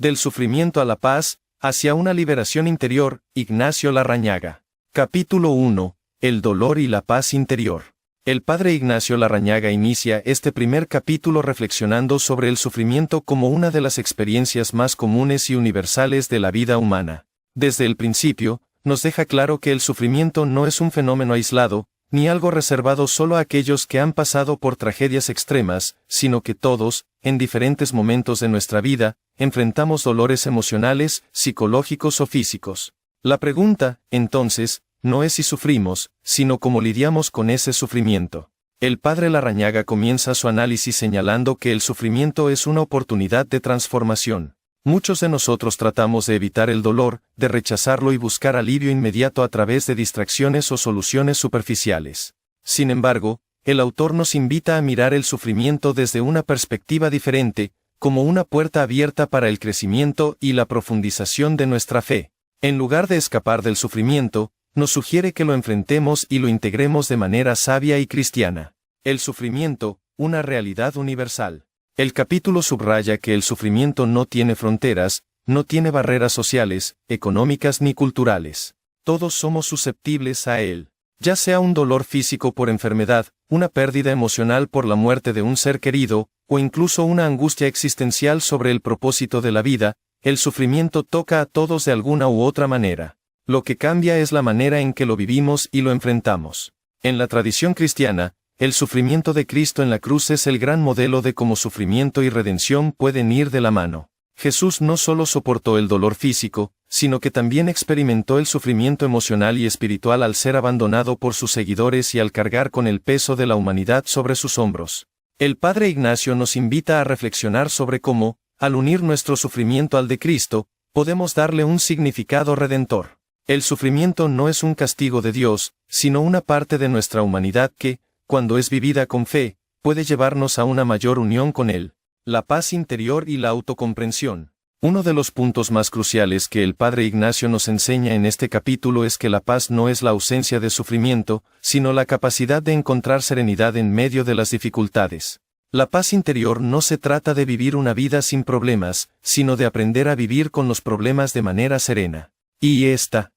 Del sufrimiento a la paz, hacia una liberación interior, Ignacio Larrañaga. Capítulo 1. El dolor y la paz interior. El padre Ignacio Larrañaga inicia este primer capítulo reflexionando sobre el sufrimiento como una de las experiencias más comunes y universales de la vida humana. Desde el principio, nos deja claro que el sufrimiento no es un fenómeno aislado, ni algo reservado solo a aquellos que han pasado por tragedias extremas, sino que todos, en diferentes momentos de nuestra vida, enfrentamos dolores emocionales, psicológicos o físicos. La pregunta, entonces, no es si sufrimos, sino cómo lidiamos con ese sufrimiento. El padre Larrañaga comienza su análisis señalando que el sufrimiento es una oportunidad de transformación. Muchos de nosotros tratamos de evitar el dolor, de rechazarlo y buscar alivio inmediato a través de distracciones o soluciones superficiales. Sin embargo, el autor nos invita a mirar el sufrimiento desde una perspectiva diferente, como una puerta abierta para el crecimiento y la profundización de nuestra fe. En lugar de escapar del sufrimiento, nos sugiere que lo enfrentemos y lo integremos de manera sabia y cristiana. El sufrimiento, una realidad universal. El capítulo subraya que el sufrimiento no tiene fronteras, no tiene barreras sociales, económicas ni culturales. Todos somos susceptibles a él. Ya sea un dolor físico por enfermedad, una pérdida emocional por la muerte de un ser querido, o incluso una angustia existencial sobre el propósito de la vida, el sufrimiento toca a todos de alguna u otra manera. Lo que cambia es la manera en que lo vivimos y lo enfrentamos. En la tradición cristiana, el sufrimiento de Cristo en la cruz es el gran modelo de cómo sufrimiento y redención pueden ir de la mano. Jesús no solo soportó el dolor físico, sino que también experimentó el sufrimiento emocional y espiritual al ser abandonado por sus seguidores y al cargar con el peso de la humanidad sobre sus hombros. El padre Ignacio nos invita a reflexionar sobre cómo, al unir nuestro sufrimiento al de Cristo, podemos darle un significado redentor. El sufrimiento no es un castigo de Dios, sino una parte de nuestra humanidad que, cuando es vivida con fe, puede llevarnos a una mayor unión con Él. La paz interior y la autocomprensión. Uno de los puntos más cruciales que el padre Ignacio nos enseña en este capítulo es que la paz no es la ausencia de sufrimiento, sino la capacidad de encontrar serenidad en medio de las dificultades. La paz interior no se trata de vivir una vida sin problemas, sino de aprender a vivir con los problemas de manera serena. Y esta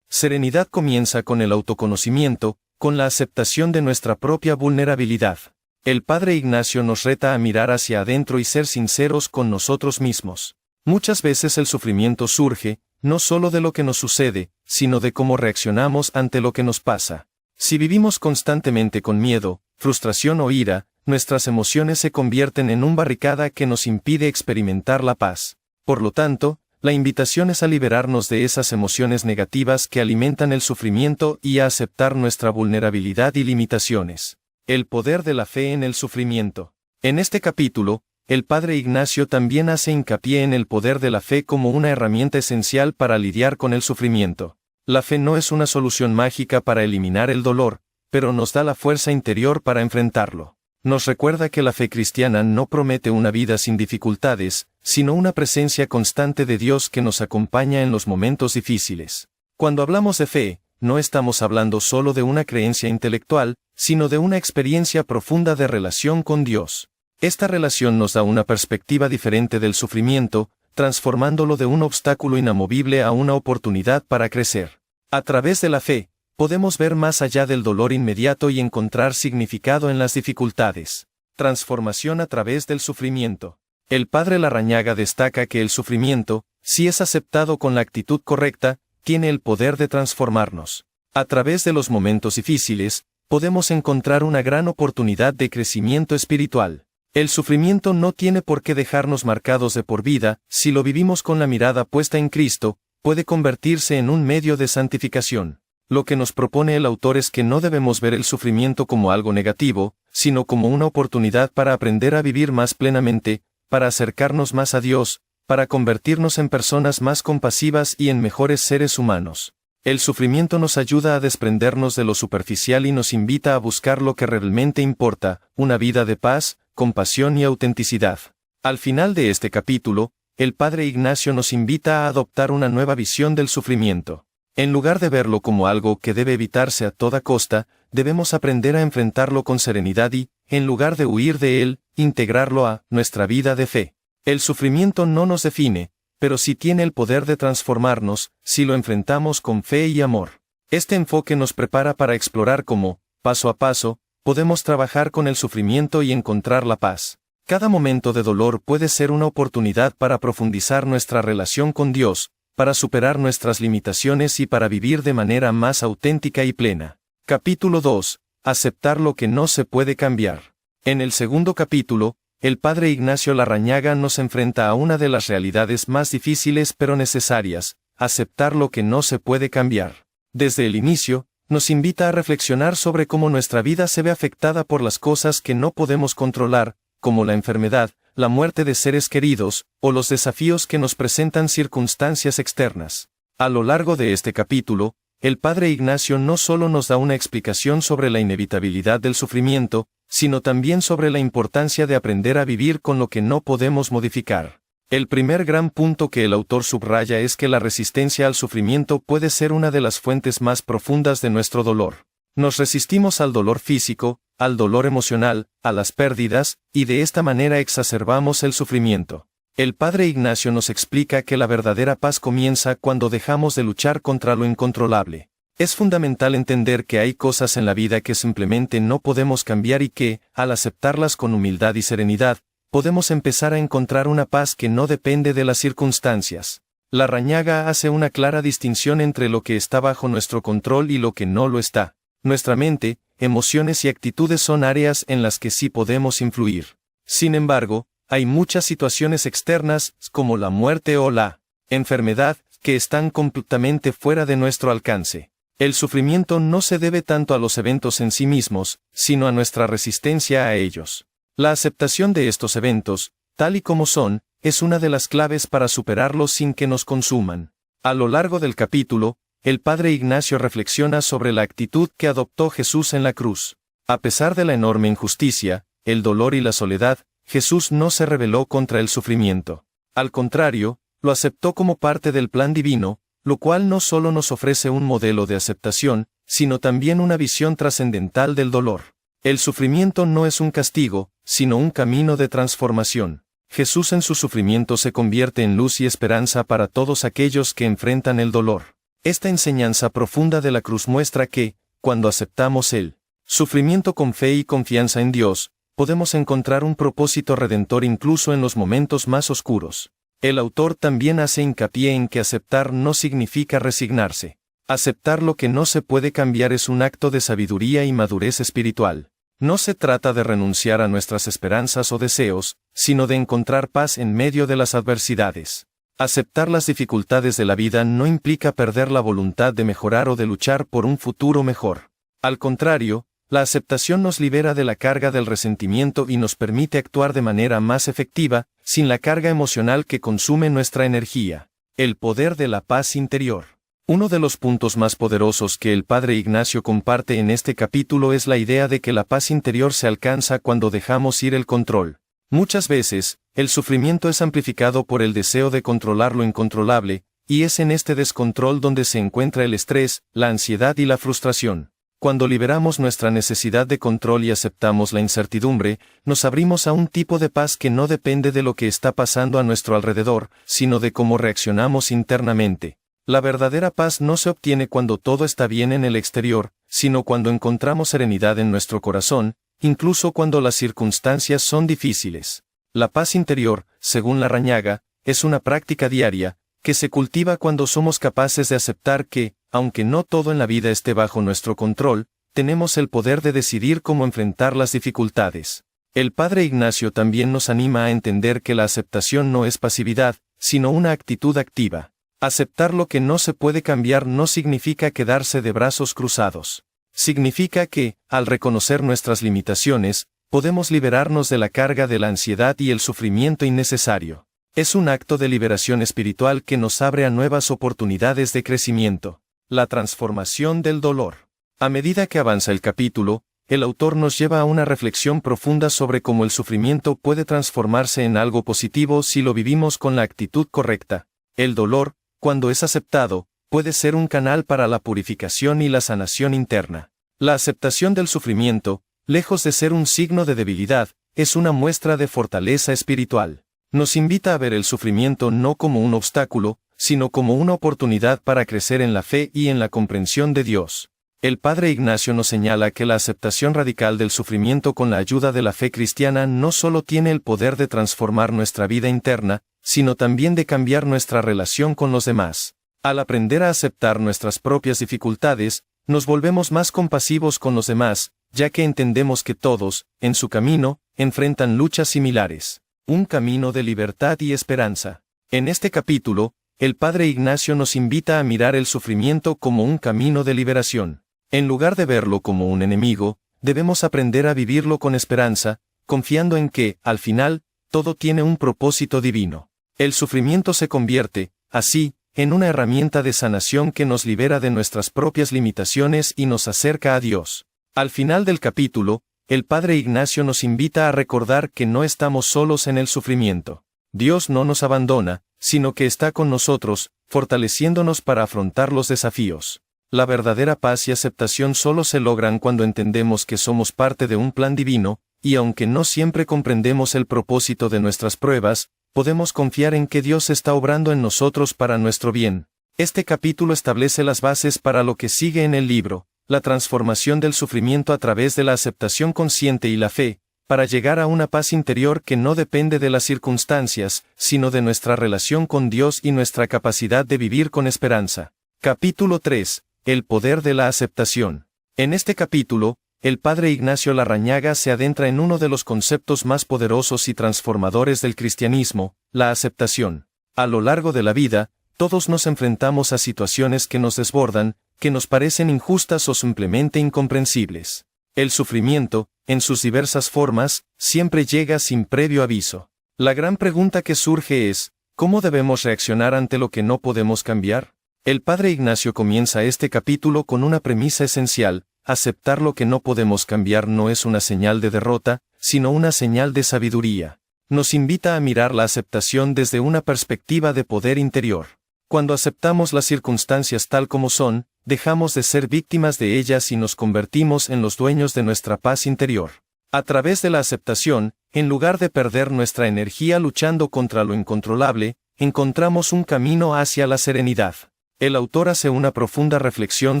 serenidad comienza con el autoconocimiento, con la aceptación de nuestra propia vulnerabilidad. El padre Ignacio nos reta a mirar hacia adentro y ser sinceros con nosotros mismos. Muchas veces el sufrimiento surge, no solo de lo que nos sucede, sino de cómo reaccionamos ante lo que nos pasa. Si vivimos constantemente con miedo, frustración o ira, nuestras emociones se convierten en una barricada que nos impide experimentar la paz. Por lo tanto, la invitación es a liberarnos de esas emociones negativas que alimentan el sufrimiento y a aceptar nuestra vulnerabilidad y limitaciones. El poder de la fe en el sufrimiento. En este capítulo, el padre Ignacio también hace hincapié en el poder de la fe como una herramienta esencial para lidiar con el sufrimiento. La fe no es una solución mágica para eliminar el dolor, pero nos da la fuerza interior para enfrentarlo. Nos recuerda que la fe cristiana no promete una vida sin dificultades, sino una presencia constante de Dios que nos acompaña en los momentos difíciles. Cuando hablamos de fe, no estamos hablando solo de una creencia intelectual, sino de una experiencia profunda de relación con Dios. Esta relación nos da una perspectiva diferente del sufrimiento, transformándolo de un obstáculo inamovible a una oportunidad para crecer. A través de la fe, podemos ver más allá del dolor inmediato y encontrar significado en las dificultades. Transformación a través del sufrimiento. El padre Larrañaga destaca que el sufrimiento, si es aceptado con la actitud correcta, tiene el poder de transformarnos. A través de los momentos difíciles, podemos encontrar una gran oportunidad de crecimiento espiritual. El sufrimiento no tiene por qué dejarnos marcados de por vida, si lo vivimos con la mirada puesta en Cristo, puede convertirse en un medio de santificación. Lo que nos propone el autor es que no debemos ver el sufrimiento como algo negativo, sino como una oportunidad para aprender a vivir más plenamente, para acercarnos más a Dios, para convertirnos en personas más compasivas y en mejores seres humanos. El sufrimiento nos ayuda a desprendernos de lo superficial y nos invita a buscar lo que realmente importa, una vida de paz, compasión y autenticidad. Al final de este capítulo, el padre Ignacio nos invita a adoptar una nueva visión del sufrimiento. En lugar de verlo como algo que debe evitarse a toda costa, debemos aprender a enfrentarlo con serenidad y, en lugar de huir de él, integrarlo a nuestra vida de fe. El sufrimiento no nos define, pero sí tiene el poder de transformarnos, si lo enfrentamos con fe y amor. Este enfoque nos prepara para explorar cómo, paso a paso, podemos trabajar con el sufrimiento y encontrar la paz. Cada momento de dolor puede ser una oportunidad para profundizar nuestra relación con Dios, para superar nuestras limitaciones y para vivir de manera más auténtica y plena. Capítulo 2. Aceptar lo que no se puede cambiar. En el segundo capítulo, el padre Ignacio Larrañaga nos enfrenta a una de las realidades más difíciles pero necesarias: aceptar lo que no se puede cambiar. Desde el inicio, nos invita a reflexionar sobre cómo nuestra vida se ve afectada por las cosas que no podemos controlar, como la enfermedad, la muerte de seres queridos, o los desafíos que nos presentan circunstancias externas. A lo largo de este capítulo, el padre Ignacio no solo nos da una explicación sobre la inevitabilidad del sufrimiento, sino también sobre la importancia de aprender a vivir con lo que no podemos modificar. El primer gran punto que el autor subraya es que la resistencia al sufrimiento puede ser una de las fuentes más profundas de nuestro dolor. Nos resistimos al dolor físico, al dolor emocional, a las pérdidas, y de esta manera exacerbamos el sufrimiento. El padre Ignacio nos explica que la verdadera paz comienza cuando dejamos de luchar contra lo incontrolable. Es fundamental entender que hay cosas en la vida que simplemente no podemos cambiar y que, al aceptarlas con humildad y serenidad, podemos empezar a encontrar una paz que no depende de las circunstancias. Larrañaga hace una clara distinción entre lo que está bajo nuestro control y lo que no lo está. Nuestra mente, emociones y actitudes son áreas en las que sí podemos influir. Sin embargo, hay muchas situaciones externas, como la muerte o la enfermedad, que están completamente fuera de nuestro alcance. El sufrimiento no se debe tanto a los eventos en sí mismos, sino a nuestra resistencia a ellos. La aceptación de estos eventos, tal y como son, es una de las claves para superarlos sin que nos consuman. A lo largo del capítulo, el padre Ignacio reflexiona sobre la actitud que adoptó Jesús en la cruz. A pesar de la enorme injusticia, el dolor y la soledad, Jesús no se rebeló contra el sufrimiento. Al contrario, lo aceptó como parte del plan divino, lo cual no solo nos ofrece un modelo de aceptación, sino también una visión trascendental del dolor. El sufrimiento no es un castigo, sino un camino de transformación. Jesús en su sufrimiento se convierte en luz y esperanza para todos aquellos que enfrentan el dolor. Esta enseñanza profunda de la cruz muestra que, cuando aceptamos el sufrimiento con fe y confianza en Dios, podemos encontrar un propósito redentor incluso en los momentos más oscuros. El autor también hace hincapié en que aceptar no significa resignarse. Aceptar lo que no se puede cambiar es un acto de sabiduría y madurez espiritual. No se trata de renunciar a nuestras esperanzas o deseos, sino de encontrar paz en medio de las adversidades. Aceptar las dificultades de la vida no implica perder la voluntad de mejorar o de luchar por un futuro mejor. Al contrario, la aceptación nos libera de la carga del resentimiento y nos permite actuar de manera más efectiva, sin la carga emocional que consume nuestra energía. El poder de la paz interior. Uno de los puntos más poderosos que el padre Ignacio comparte en este capítulo es la idea de que la paz interior se alcanza cuando dejamos ir el control. Muchas veces, el sufrimiento es amplificado por el deseo de controlar lo incontrolable, y es en este descontrol donde se encuentra el estrés, la ansiedad y la frustración. Cuando liberamos nuestra necesidad de control y aceptamos la incertidumbre, nos abrimos a un tipo de paz que no depende de lo que está pasando a nuestro alrededor, sino de cómo reaccionamos internamente. La verdadera paz no se obtiene cuando todo está bien en el exterior, sino cuando encontramos serenidad en nuestro corazón, incluso cuando las circunstancias son difíciles. La paz interior, según Larrañaga, es una práctica diaria, que se cultiva cuando somos capaces de aceptar que, aunque no todo en la vida esté bajo nuestro control, tenemos el poder de decidir cómo enfrentar las dificultades. El padre Ignacio también nos anima a entender que la aceptación no es pasividad, sino una actitud activa. Aceptar lo que no se puede cambiar no significa quedarse de brazos cruzados. Significa que, al reconocer nuestras limitaciones, podemos liberarnos de la carga de la ansiedad y el sufrimiento innecesario. Es un acto de liberación espiritual que nos abre a nuevas oportunidades de crecimiento. La transformación del dolor. A medida que avanza el capítulo, el autor nos lleva a una reflexión profunda sobre cómo el sufrimiento puede transformarse en algo positivo si lo vivimos con la actitud correcta. El dolor, cuando es aceptado, puede ser un canal para la purificación y la sanación interna. La aceptación del sufrimiento, lejos de ser un signo de debilidad, es una muestra de fortaleza espiritual. Nos invita a ver el sufrimiento no como un obstáculo, sino como una oportunidad para crecer en la fe y en la comprensión de Dios. El Padre Ignacio nos señala que la aceptación radical del sufrimiento con la ayuda de la fe cristiana no solo tiene el poder de transformar nuestra vida interna, sino también de cambiar nuestra relación con los demás. Al aprender a aceptar nuestras propias dificultades, nos volvemos más compasivos con los demás, ya que entendemos que todos, en su camino, enfrentan luchas similares. Un camino de libertad y esperanza. En este capítulo, el Padre Ignacio nos invita a mirar el sufrimiento como un camino de liberación. En lugar de verlo como un enemigo, debemos aprender a vivirlo con esperanza, confiando en que, al final, todo tiene un propósito divino. El sufrimiento se convierte, así, en una herramienta de sanación que nos libera de nuestras propias limitaciones y nos acerca a Dios. Al final del capítulo, el Padre Ignacio nos invita a recordar que no estamos solos en el sufrimiento. Dios no nos abandona, sino que está con nosotros, fortaleciéndonos para afrontar los desafíos. La verdadera paz y aceptación solo se logran cuando entendemos que somos parte de un plan divino, y aunque no siempre comprendemos el propósito de nuestras pruebas, podemos confiar en que Dios está obrando en nosotros para nuestro bien. Este capítulo establece las bases para lo que sigue en el libro, la transformación del sufrimiento a través de la aceptación consciente y la fe, para llegar a una paz interior que no depende de las circunstancias, sino de nuestra relación con Dios y nuestra capacidad de vivir con esperanza. Capítulo 3. El poder de la aceptación. En este capítulo, el Padre Ignacio Larrañaga se adentra en uno de los conceptos más poderosos y transformadores del cristianismo, la aceptación. A lo largo de la vida, todos nos enfrentamos a situaciones que nos desbordan, que nos parecen injustas o simplemente incomprensibles. El sufrimiento, en sus diversas formas, siempre llega sin previo aviso. La gran pregunta que surge es, ¿cómo debemos reaccionar ante lo que no podemos cambiar? El Padre Ignacio comienza este capítulo con una premisa esencial: aceptar lo que no podemos cambiar no es una señal de derrota, sino una señal de sabiduría. Nos invita a mirar la aceptación desde una perspectiva de poder interior. Cuando aceptamos las circunstancias tal como son, dejamos de ser víctimas de ellas y nos convertimos en los dueños de nuestra paz interior. A través de la aceptación, en lugar de perder nuestra energía luchando contra lo incontrolable, encontramos un camino hacia la serenidad. El autor hace una profunda reflexión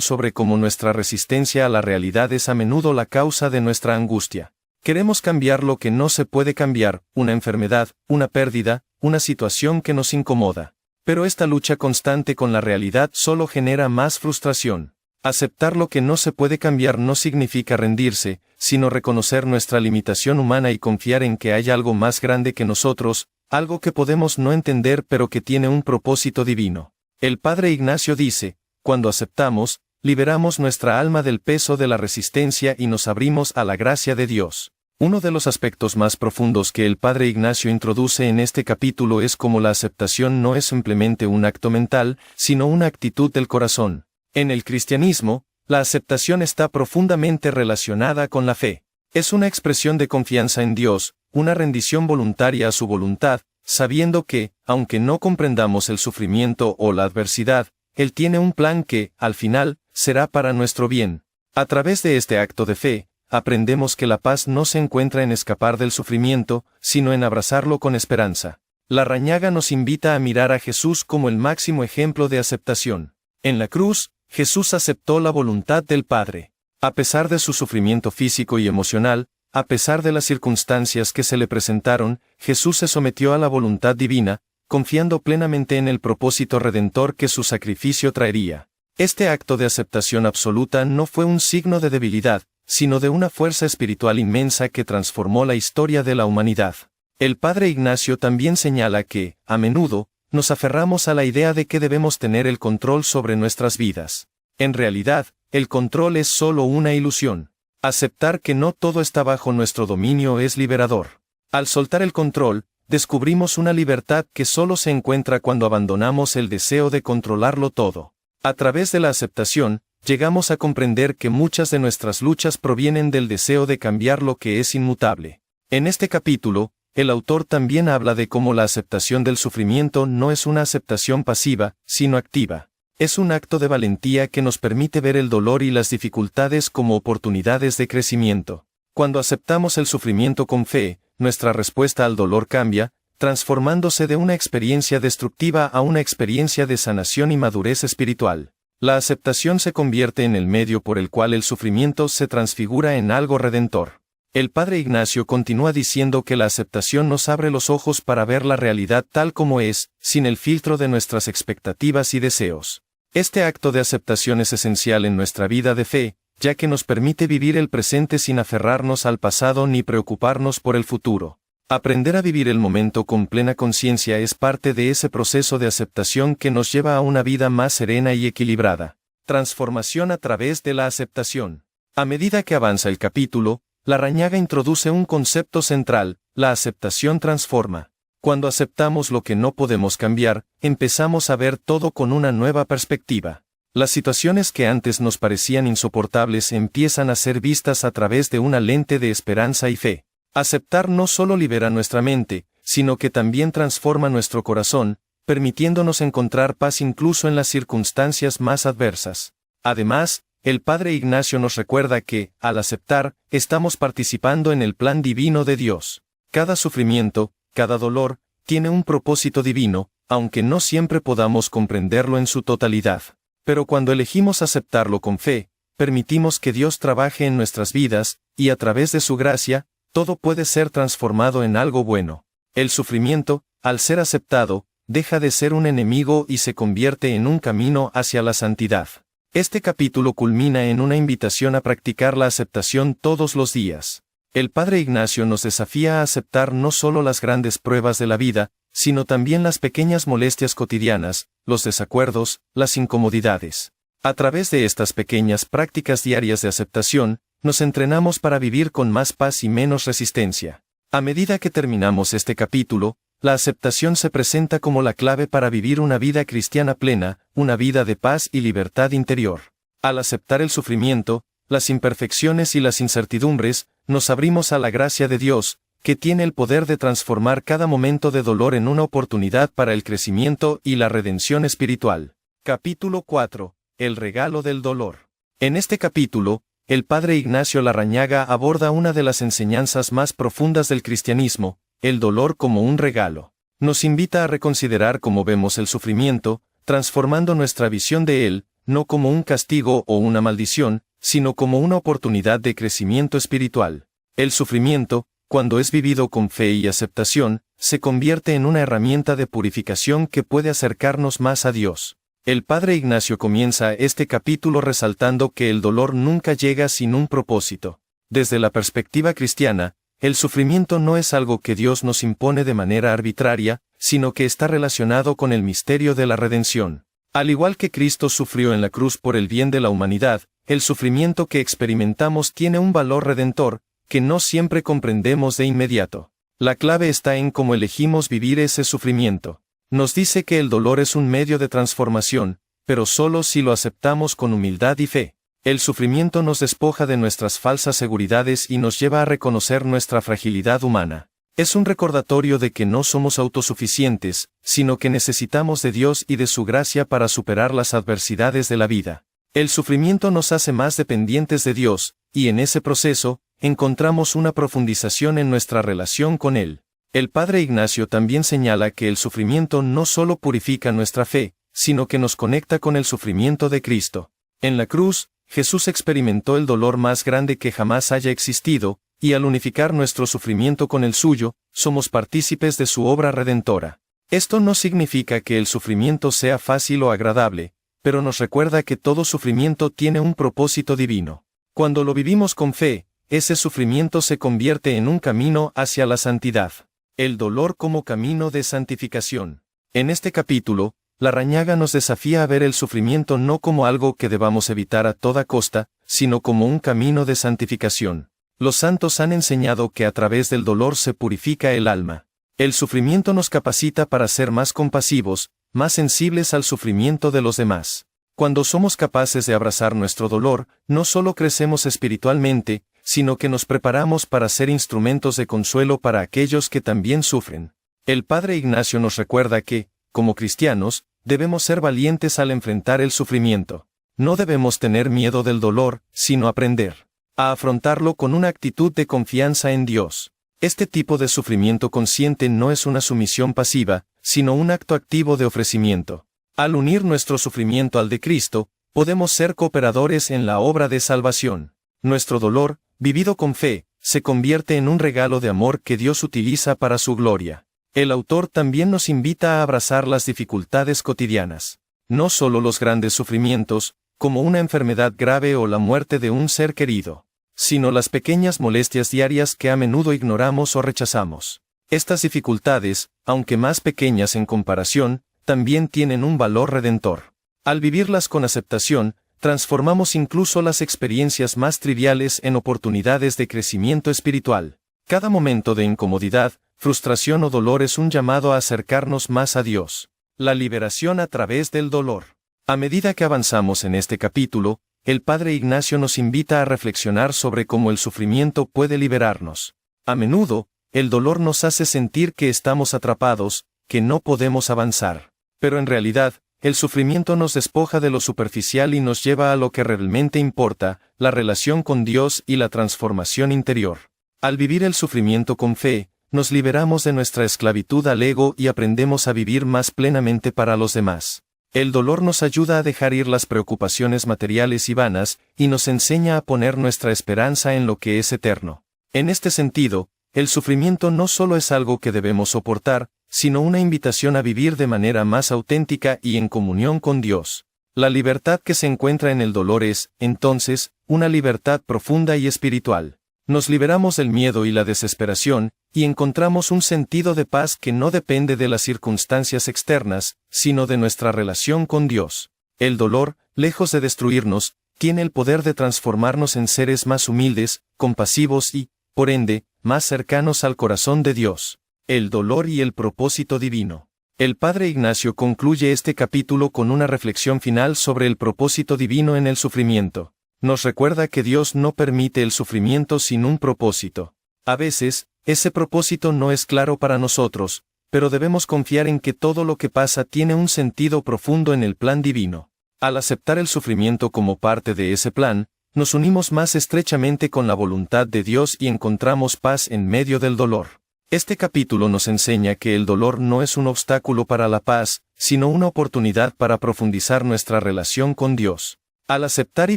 sobre cómo nuestra resistencia a la realidad es a menudo la causa de nuestra angustia. Queremos cambiar lo que no se puede cambiar, una enfermedad, una pérdida, una situación que nos incomoda. Pero esta lucha constante con la realidad solo genera más frustración. Aceptar lo que no se puede cambiar no significa rendirse, sino reconocer nuestra limitación humana y confiar en que hay algo más grande que nosotros, algo que podemos no entender pero que tiene un propósito divino. El Padre Ignacio dice, cuando aceptamos, liberamos nuestra alma del peso de la resistencia y nos abrimos a la gracia de Dios. Uno de los aspectos más profundos que el Padre Ignacio introduce en este capítulo es cómo la aceptación no es simplemente un acto mental, sino una actitud del corazón. En el cristianismo, la aceptación está profundamente relacionada con la fe. Es una expresión de confianza en Dios, una rendición voluntaria a su voluntad, sabiendo que, aunque no comprendamos el sufrimiento o la adversidad, Él tiene un plan que, al final, será para nuestro bien. A través de este acto de fe, aprendemos que la paz no se encuentra en escapar del sufrimiento, sino en abrazarlo con esperanza. Larrañaga nos invita a mirar a Jesús como el máximo ejemplo de aceptación. En la cruz, Jesús aceptó la voluntad del Padre. A pesar de su sufrimiento físico y emocional, a pesar de las circunstancias que se le presentaron, Jesús se sometió a la voluntad divina, confiando plenamente en el propósito redentor que su sacrificio traería. Este acto de aceptación absoluta no fue un signo de debilidad, sino de una fuerza espiritual inmensa que transformó la historia de la humanidad. El Padre Ignacio también señala que, a menudo, nos aferramos a la idea de que debemos tener el control sobre nuestras vidas. En realidad, el control es solo una ilusión. Aceptar que no todo está bajo nuestro dominio es liberador. Al soltar el control, descubrimos una libertad que solo se encuentra cuando abandonamos el deseo de controlarlo todo. A través de la aceptación, llegamos a comprender que muchas de nuestras luchas provienen del deseo de cambiar lo que es inmutable. En este capítulo, el autor también habla de cómo la aceptación del sufrimiento no es una aceptación pasiva, sino activa. Es un acto de valentía que nos permite ver el dolor y las dificultades como oportunidades de crecimiento. Cuando aceptamos el sufrimiento con fe, nuestra respuesta al dolor cambia, transformándose de una experiencia destructiva a una experiencia de sanación y madurez espiritual. La aceptación se convierte en el medio por el cual el sufrimiento se transfigura en algo redentor. El padre Ignacio continúa diciendo que la aceptación nos abre los ojos para ver la realidad tal como es, sin el filtro de nuestras expectativas y deseos. Este acto de aceptación es esencial en nuestra vida de fe, ya que nos permite vivir el presente sin aferrarnos al pasado ni preocuparnos por el futuro. Aprender a vivir el momento con plena conciencia es parte de ese proceso de aceptación que nos lleva a una vida más serena y equilibrada. Transformación a través de la aceptación. A medida que avanza el capítulo, Larrañaga introduce un concepto central: la aceptación transforma. Cuando aceptamos lo que no podemos cambiar, empezamos a ver todo con una nueva perspectiva. Las situaciones que antes nos parecían insoportables empiezan a ser vistas a través de una lente de esperanza y fe. Aceptar no solo libera nuestra mente, sino que también transforma nuestro corazón, permitiéndonos encontrar paz incluso en las circunstancias más adversas. Además, el padre Ignacio nos recuerda que, al aceptar, estamos participando en el plan divino de Dios. Cada sufrimiento, cada dolor, tiene un propósito divino, aunque no siempre podamos comprenderlo en su totalidad. Pero cuando elegimos aceptarlo con fe, permitimos que Dios trabaje en nuestras vidas, y a través de su gracia, todo puede ser transformado en algo bueno. El sufrimiento, al ser aceptado, deja de ser un enemigo y se convierte en un camino hacia la santidad. Este capítulo culmina en una invitación a practicar la aceptación todos los días. El padre Ignacio nos desafía a aceptar no solo las grandes pruebas de la vida, sino también las pequeñas molestias cotidianas, los desacuerdos, las incomodidades. A través de estas pequeñas prácticas diarias de aceptación, nos entrenamos para vivir con más paz y menos resistencia. A medida que terminamos este capítulo, la aceptación se presenta como la clave para vivir una vida cristiana plena, una vida de paz y libertad interior. Al aceptar el sufrimiento, las imperfecciones y las incertidumbres, nos abrimos a la gracia de Dios, que tiene el poder de transformar cada momento de dolor en una oportunidad para el crecimiento y la redención espiritual. Capítulo 4. El regalo del dolor. En este capítulo, el padre Ignacio Larrañaga aborda una de las enseñanzas más profundas del cristianismo: el dolor como un regalo. Nos invita a reconsiderar cómo vemos el sufrimiento, transformando nuestra visión de él, no como un castigo o una maldición, sino como una oportunidad de crecimiento espiritual. El sufrimiento, cuando es vivido con fe y aceptación, se convierte en una herramienta de purificación que puede acercarnos más a Dios. El padre Ignacio comienza este capítulo resaltando que el dolor nunca llega sin un propósito. Desde la perspectiva cristiana, el sufrimiento no es algo que Dios nos impone de manera arbitraria, sino que está relacionado con el misterio de la redención. Al igual que Cristo sufrió en la cruz por el bien de la humanidad, el sufrimiento que experimentamos tiene un valor redentor, que no siempre comprendemos de inmediato. La clave está en cómo elegimos vivir ese sufrimiento. Nos dice que el dolor es un medio de transformación, pero solo si lo aceptamos con humildad y fe. El sufrimiento nos despoja de nuestras falsas seguridades y nos lleva a reconocer nuestra fragilidad humana. Es un recordatorio de que no somos autosuficientes, sino que necesitamos de Dios y de su gracia para superar las adversidades de la vida. El sufrimiento nos hace más dependientes de Dios, y en ese proceso, encontramos una profundización en nuestra relación con Él. El padre Ignacio también señala que el sufrimiento no solo purifica nuestra fe, sino que nos conecta con el sufrimiento de Cristo. En la cruz, Jesús experimentó el dolor más grande que jamás haya existido, y al unificar nuestro sufrimiento con el suyo, somos partícipes de su obra redentora. Esto no significa que el sufrimiento sea fácil o agradable, pero nos recuerda que todo sufrimiento tiene un propósito divino. Cuando lo vivimos con fe, ese sufrimiento se convierte en un camino hacia la santidad. El dolor como camino de santificación. En este capítulo, Larrañaga nos desafía a ver el sufrimiento no como algo que debamos evitar a toda costa, sino como un camino de santificación. Los santos han enseñado que a través del dolor se purifica el alma. El sufrimiento nos capacita para ser más compasivos, más sensibles al sufrimiento de los demás. Cuando somos capaces de abrazar nuestro dolor, no solo crecemos espiritualmente, sino que nos preparamos para ser instrumentos de consuelo para aquellos que también sufren. El padre Ignacio nos recuerda que, como cristianos, debemos ser valientes al enfrentar el sufrimiento. No debemos tener miedo del dolor, sino aprender a afrontarlo con una actitud de confianza en Dios. Este tipo de sufrimiento consciente no es una sumisión pasiva, sino un acto activo de ofrecimiento. Al unir nuestro sufrimiento al de Cristo, podemos ser cooperadores en la obra de salvación. Nuestro dolor, vivido con fe, se convierte en un regalo de amor que Dios utiliza para su gloria. El autor también nos invita a abrazar las dificultades cotidianas. No solo los grandes sufrimientos, como una enfermedad grave o la muerte de un ser querido, sino las pequeñas molestias diarias que a menudo ignoramos o rechazamos. Estas dificultades, aunque más pequeñas en comparación, también tienen un valor redentor. Al vivirlas con aceptación, transformamos incluso las experiencias más triviales en oportunidades de crecimiento espiritual. Cada momento de incomodidad, frustración o dolor es un llamado a acercarnos más a Dios. La liberación a través del dolor. A medida que avanzamos en este capítulo, el Padre Ignacio nos invita a reflexionar sobre cómo el sufrimiento puede liberarnos. A menudo, el dolor nos hace sentir que estamos atrapados, que no podemos avanzar. Pero en realidad, el sufrimiento nos despoja de lo superficial y nos lleva a lo que realmente importa, la relación con Dios y la transformación interior. Al vivir el sufrimiento con fe, nos liberamos de nuestra esclavitud al ego y aprendemos a vivir más plenamente para los demás. El dolor nos ayuda a dejar ir las preocupaciones materiales y vanas, y nos enseña a poner nuestra esperanza en lo que es eterno. En este sentido, el sufrimiento no solo es algo que debemos soportar, sino una invitación a vivir de manera más auténtica y en comunión con Dios. La libertad que se encuentra en el dolor es, entonces, una libertad profunda y espiritual. Nos liberamos del miedo y la desesperación, y encontramos un sentido de paz que no depende de las circunstancias externas, sino de nuestra relación con Dios. El dolor, lejos de destruirnos, tiene el poder de transformarnos en seres más humildes, compasivos y, por ende, más cercanos al corazón de Dios. El dolor y el propósito divino. El Padre Ignacio concluye este capítulo con una reflexión final sobre el propósito divino en el sufrimiento. Nos recuerda que Dios no permite el sufrimiento sin un propósito. A veces, ese propósito no es claro para nosotros, pero debemos confiar en que todo lo que pasa tiene un sentido profundo en el plan divino. Al aceptar el sufrimiento como parte de ese plan, nos unimos más estrechamente con la voluntad de Dios y encontramos paz en medio del dolor. Este capítulo nos enseña que el dolor no es un obstáculo para la paz, sino una oportunidad para profundizar nuestra relación con Dios. Al aceptar y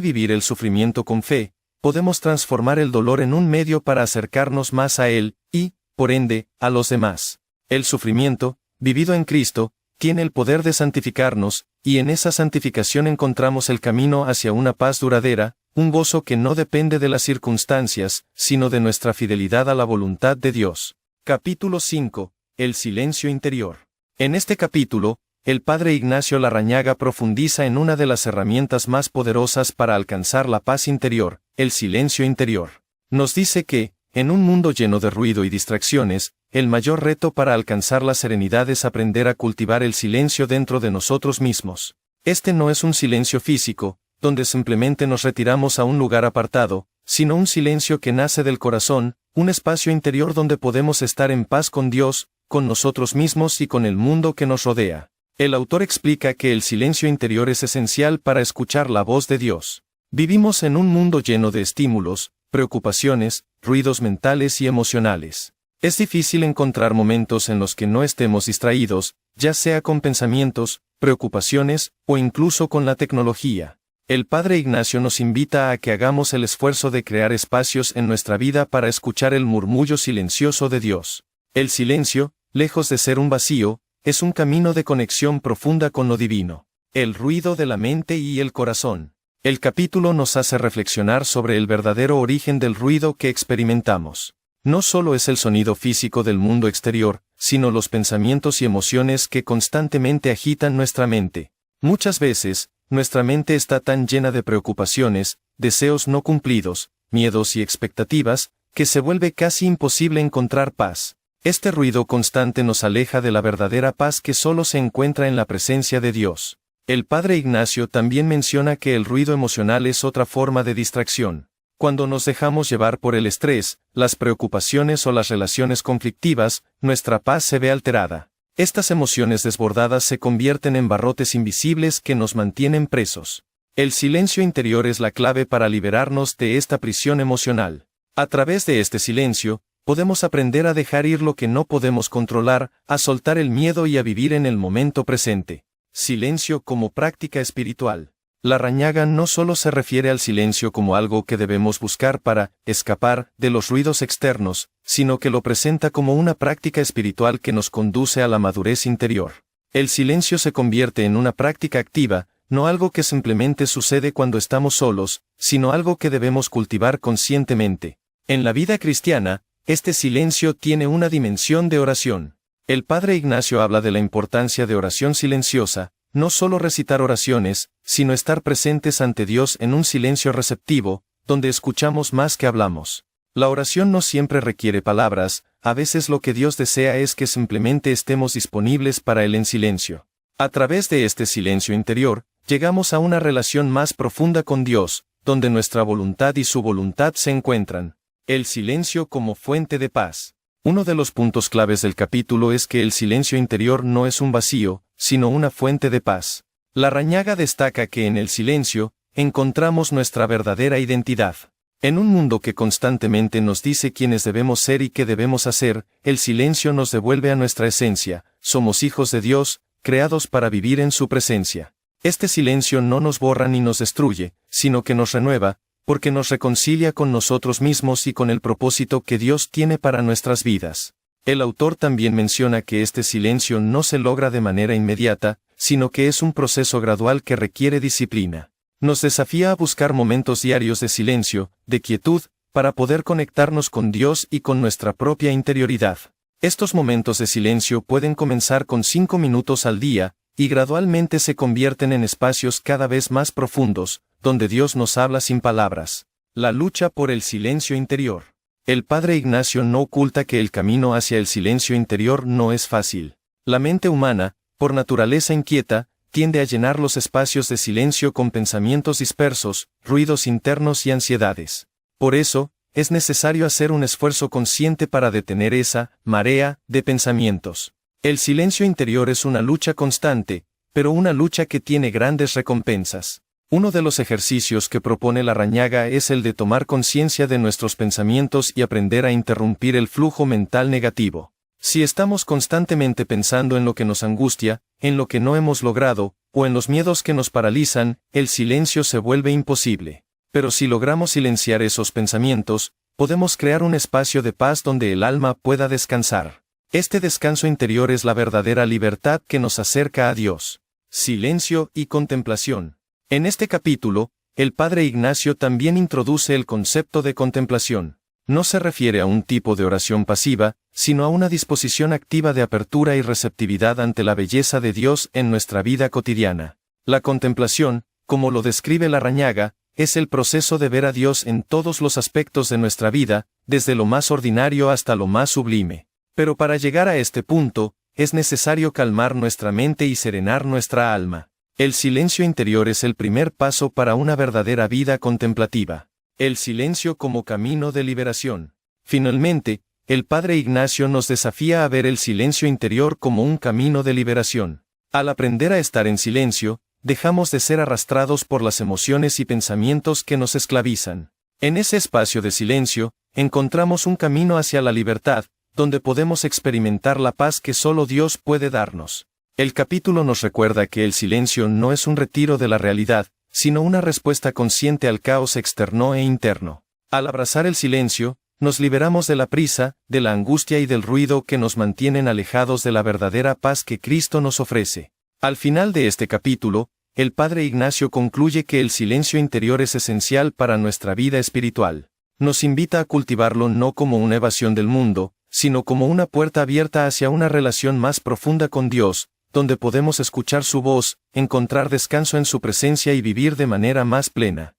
vivir el sufrimiento con fe, podemos transformar el dolor en un medio para acercarnos más a Él, y, por ende, a los demás. El sufrimiento, vivido en Cristo, tiene el poder de santificarnos, y en esa santificación encontramos el camino hacia una paz duradera, un gozo que no depende de las circunstancias, sino de nuestra fidelidad a la voluntad de Dios. Capítulo 5. El silencio interior. En este capítulo, el Padre Ignacio Larrañaga profundiza en una de las herramientas más poderosas para alcanzar la paz interior, el silencio interior. Nos dice que, en un mundo lleno de ruido y distracciones, el mayor reto para alcanzar la serenidad es aprender a cultivar el silencio dentro de nosotros mismos. Este no es un silencio físico, donde simplemente nos retiramos a un lugar apartado, sino un silencio que nace del corazón, un espacio interior donde podemos estar en paz con Dios, con nosotros mismos y con el mundo que nos rodea. El autor explica que el silencio interior es esencial para escuchar la voz de Dios. Vivimos en un mundo lleno de estímulos, preocupaciones, ruidos mentales y emocionales. Es difícil encontrar momentos en los que no estemos distraídos, ya sea con pensamientos, preocupaciones, o incluso con la tecnología. El Padre Ignacio nos invita a que hagamos el esfuerzo de crear espacios en nuestra vida para escuchar el murmullo silencioso de Dios. El silencio, lejos de ser un vacío, es un camino de conexión profunda con lo divino. El ruido de la mente y el corazón. El capítulo nos hace reflexionar sobre el verdadero origen del ruido que experimentamos. No solo es el sonido físico del mundo exterior, sino los pensamientos y emociones que constantemente agitan nuestra mente. Muchas veces, nuestra mente está tan llena de preocupaciones, deseos no cumplidos, miedos y expectativas, que se vuelve casi imposible encontrar paz. Este ruido constante nos aleja de la verdadera paz que solo se encuentra en la presencia de Dios. El Padre Ignacio también menciona que el ruido emocional es otra forma de distracción. Cuando nos dejamos llevar por el estrés, las preocupaciones o las relaciones conflictivas, nuestra paz se ve alterada. Estas emociones desbordadas se convierten en barrotes invisibles que nos mantienen presos. El silencio interior es la clave para liberarnos de esta prisión emocional. A través de este silencio, Podemos aprender a dejar ir lo que no podemos controlar, a soltar el miedo y a vivir en el momento presente. Silencio como práctica espiritual. La Larrañaga no solo se refiere al silencio como algo que debemos buscar para escapar de los ruidos externos, sino que lo presenta como una práctica espiritual que nos conduce a la madurez interior. El silencio se convierte en una práctica activa, no algo que simplemente sucede cuando estamos solos, sino algo que debemos cultivar conscientemente. En la vida cristiana, este silencio tiene una dimensión de oración. El Padre Ignacio habla de la importancia de oración silenciosa, no solo recitar oraciones, sino estar presentes ante Dios en un silencio receptivo, donde escuchamos más que hablamos. La oración no siempre requiere palabras, a veces lo que Dios desea es que simplemente estemos disponibles para Él en silencio. A través de este silencio interior, llegamos a una relación más profunda con Dios, donde nuestra voluntad y su voluntad se encuentran. El silencio como fuente de paz. Uno de los puntos claves del capítulo es que el silencio interior no es un vacío, sino una fuente de paz. La Larrañaga destaca que en el silencio, encontramos nuestra verdadera identidad. En un mundo que constantemente nos dice quiénes debemos ser y qué debemos hacer, el silencio nos devuelve a nuestra esencia. Somos hijos de Dios, creados para vivir en su presencia. Este silencio no nos borra ni nos destruye, sino que nos renueva, porque nos reconcilia con nosotros mismos y con el propósito que Dios tiene para nuestras vidas. El autor también menciona que este silencio no se logra de manera inmediata, sino que es un proceso gradual que requiere disciplina. Nos desafía a buscar momentos diarios de silencio, de quietud, para poder conectarnos con Dios y con nuestra propia interioridad. Estos momentos de silencio pueden comenzar con 5 minutos al día, y gradualmente se convierten en espacios cada vez más profundos, donde Dios nos habla sin palabras. La lucha por el silencio interior. El Padre Ignacio no oculta que el camino hacia el silencio interior no es fácil. La mente humana, por naturaleza inquieta, tiende a llenar los espacios de silencio con pensamientos dispersos, ruidos internos y ansiedades. Por eso, es necesario hacer un esfuerzo consciente para detener esa marea de pensamientos. El silencio interior es una lucha constante, pero una lucha que tiene grandes recompensas. Uno de los ejercicios que propone la Larrañaga es el de tomar conciencia de nuestros pensamientos y aprender a interrumpir el flujo mental negativo. Si estamos constantemente pensando en lo que nos angustia, en lo que no hemos logrado, o en los miedos que nos paralizan, el silencio se vuelve imposible. Pero si logramos silenciar esos pensamientos, podemos crear un espacio de paz donde el alma pueda descansar. Este descanso interior es la verdadera libertad que nos acerca a Dios. Silencio y contemplación. En este capítulo, el Padre Ignacio también introduce el concepto de contemplación. No se refiere a un tipo de oración pasiva, sino a una disposición activa de apertura y receptividad ante la belleza de Dios en nuestra vida cotidiana. La contemplación, como lo describe la Larrañaga, es el proceso de ver a Dios en todos los aspectos de nuestra vida, desde lo más ordinario hasta lo más sublime. Pero para llegar a este punto, es necesario calmar nuestra mente y serenar nuestra alma. El silencio interior es el primer paso para una verdadera vida contemplativa. El silencio como camino de liberación. Finalmente, el Padre Ignacio nos desafía a ver el silencio interior como un camino de liberación. Al aprender a estar en silencio, dejamos de ser arrastrados por las emociones y pensamientos que nos esclavizan. En ese espacio de silencio, encontramos un camino hacia la libertad, donde podemos experimentar la paz que solo Dios puede darnos. El capítulo nos recuerda que el silencio no es un retiro de la realidad, sino una respuesta consciente al caos externo e interno. Al abrazar el silencio, nos liberamos de la prisa, de la angustia y del ruido que nos mantienen alejados de la verdadera paz que Cristo nos ofrece. Al final de este capítulo, el Padre Ignacio concluye que el silencio interior es esencial para nuestra vida espiritual. Nos invita a cultivarlo no como una evasión del mundo, sino como una puerta abierta hacia una relación más profunda con Dios, donde podemos escuchar su voz, encontrar descanso en su presencia y vivir de manera más plena.